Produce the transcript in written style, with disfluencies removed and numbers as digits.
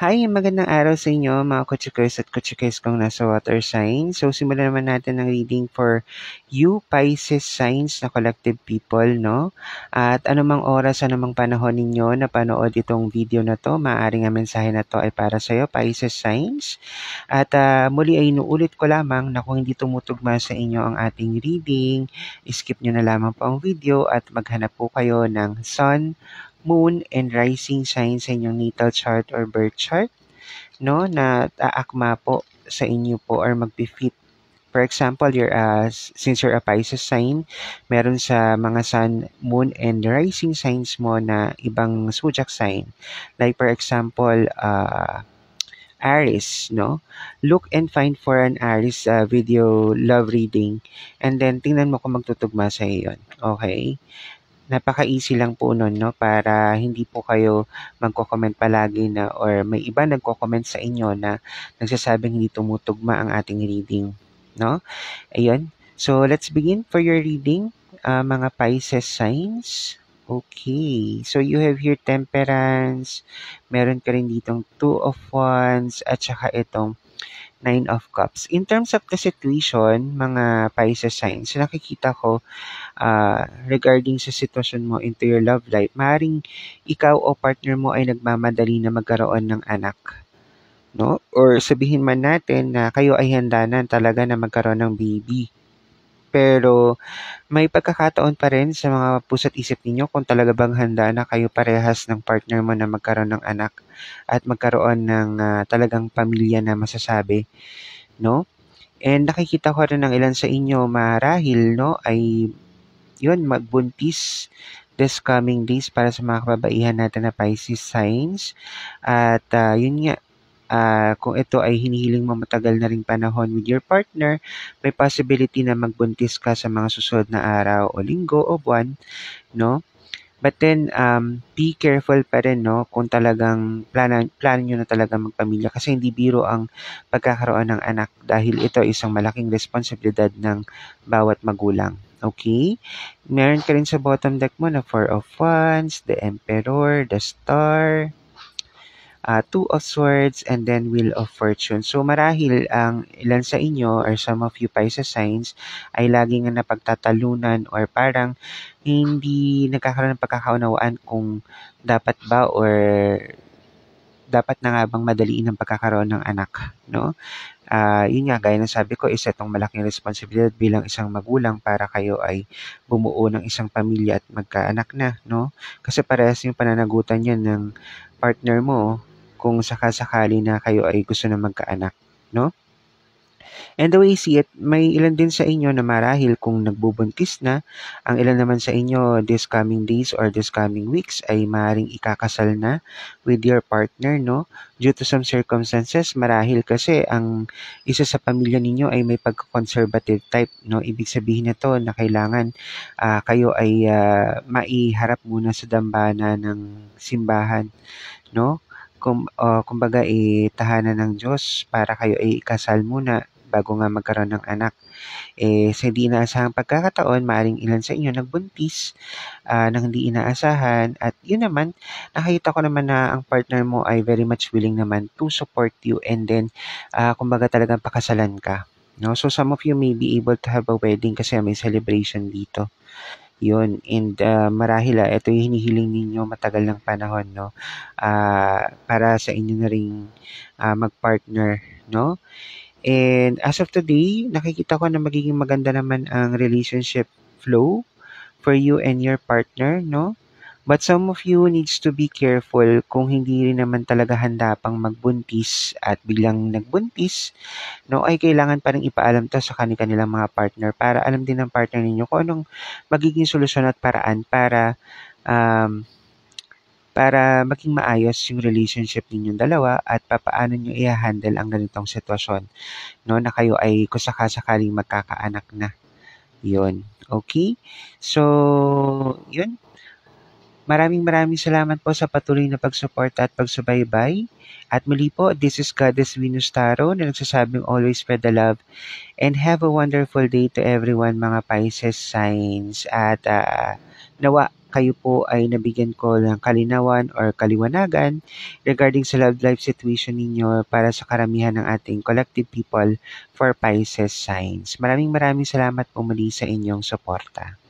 Hi, magandang araw sa inyo mga kutsikers at kutsikers kong nasa water sign. So, simulan naman natin ang reading for you, Pisces signs na collective people, no? At anumang oras, anumang panahon ninyo na panood itong video na to, maaaring ang mensahe na to ay para sa'yo, Pisces signs. At muli ay inuulit ko lamang na kung hindi tumutugma sa inyo ang ating reading, skip nyo na lamang po ang video at maghanap po kayo ng sun, moon, and rising signs sa inyong natal chart or birth chart, no, na aakma po sa inyo po or magpi-fit. For example, since you're a Pisces sign, meron sa mga sun, moon, and rising signs mo na ibang zodiac sign. Like for example, Aries, no? Look and find for an Aries video love reading and then tingnan mo kung magtutugma sa iyo yun. Okay? Napaka-easy lang po nun, no? Para hindi po kayo magko-comment palagi na or may iba nagko-comment sa inyo na nagsasabing hindi tumutugma ang ating reading, no? Ayun. So, let's begin for your reading, mga Pisces signs. Okay. So, you have here Temperance. Meron ka rin ditong Two of Wands at saka itong Nine of Cups. In terms of the situation, mga Pisces signs, nakikita ko regarding sa sitwasyon mo into your love life, maaaring ikaw o partner mo ay nagmamadali na magkaroon ng anak, no? Or sabihin man natin na kayo ay handa na talaga na magkaroon ng baby. Pero may pagkakataon pa rin sa mga puso't isip ninyo kung talaga bang handa na kayo parehas ng partner mo na magkaroon ng anak at magkaroon ng talagang pamilya na masasabi, no? And nakikita ko rin ng ilan sa inyo marahil, no, ay yun, magbuntis this coming days para sa mga kababaihan natin na Pisces signs. At yun nga, kung ito ay hinihiling mo matagal na ring panahon with your partner, may possibility na magbuntis ka sa mga susunod na araw o linggo o buwan, no? But then, be careful pa rin, no, kung talagang plano nyo na talaga magpamilya kasi hindi biro ang pagkakaroon ng anak dahil ito isang malaking responsibilidad ng bawat magulang. Okay? Meron ka rin sa bottom deck mo na Four of Wands, the Emperor, the Star, Two of Swords, and then Wheel of Fortune. So marahil ang ilan sa inyo or some of you Pisces signs ay laging napagtatalunan or parang hindi nagkakaroon ng pagkakaunawaan kung dapat ba or dapat na nga bang madaliin ang pagkakaroon ng anak, no? Yun nga, gaya ng sabi ko, isa itong malaking responsibilidad bilang isang magulang para kayo ay bumuo ng isang pamilya at magkaanak na, no? Kasi parehas yung pananagutan yan ng partner mo kung sakasakali na kayo ay gusto na magkaanak, no? And the way I see it, may ilan din sa inyo na marahil kung nagbubuntis na, ang ilan naman sa inyo this coming days or this coming weeks ay maaaring ikakasal na with your partner, no? Due to some circumstances, marahil kasi ang isa sa pamilya ninyo ay may pagka-conservative type, no? Ibig sabihin nito na kailangan kayo ay maiharap muna sa dambana ng simbahan, no? Kumbaga, tahanan ng Diyos para kayo ay ikasal muna bago nga magkaroon ng anak. Sa hindi inaasahang pagkakataon, maaring ilan sa inyo nagbuntis nang hindi inaasahan. At yun naman, nakita ko naman na ang partner mo ay very much willing naman to support you and then, kumbaga talagang pakasalan ka. No? So some of you may be able to have a wedding kasi may celebration dito. Yun, and marahil ito yung hinihiling ninyo matagal ng panahon, no? Para sa inyo na ring mag-partner, no? And as of today, nakikita ko na magiging maganda naman ang relationship flow for you and your partner, no? But some of you needs to be careful kung hindi rin naman talaga handa pang magbuntis at biglang nagbuntis, no? Ay kailangan pa rin ipaalam to sa kanilang mga partner para alam din ng partner ninyo kung anong magiging solusyon at paraan um, para maging maayos yung relationship ninyong dalawa at papaano nyo i-handle ang ganitong sitwasyon, no, na kayo ay kung sakasakaling magkakaanak na. Yun. Okay? So, yun. Maraming salamat po sa patuloy na pagsuporta at pagsubaybay. At muli po, this is Goddess Venus Tarot na nagsasabing always spread the love and have a wonderful day to everyone mga Pisces signs. At nawa kayo po ay nabigyan ko ng kalinawan or kaliwanagan regarding sa love life situation ninyo para sa karamihan ng ating collective people for Pisces signs. Maraming salamat po muli sa inyong suporta.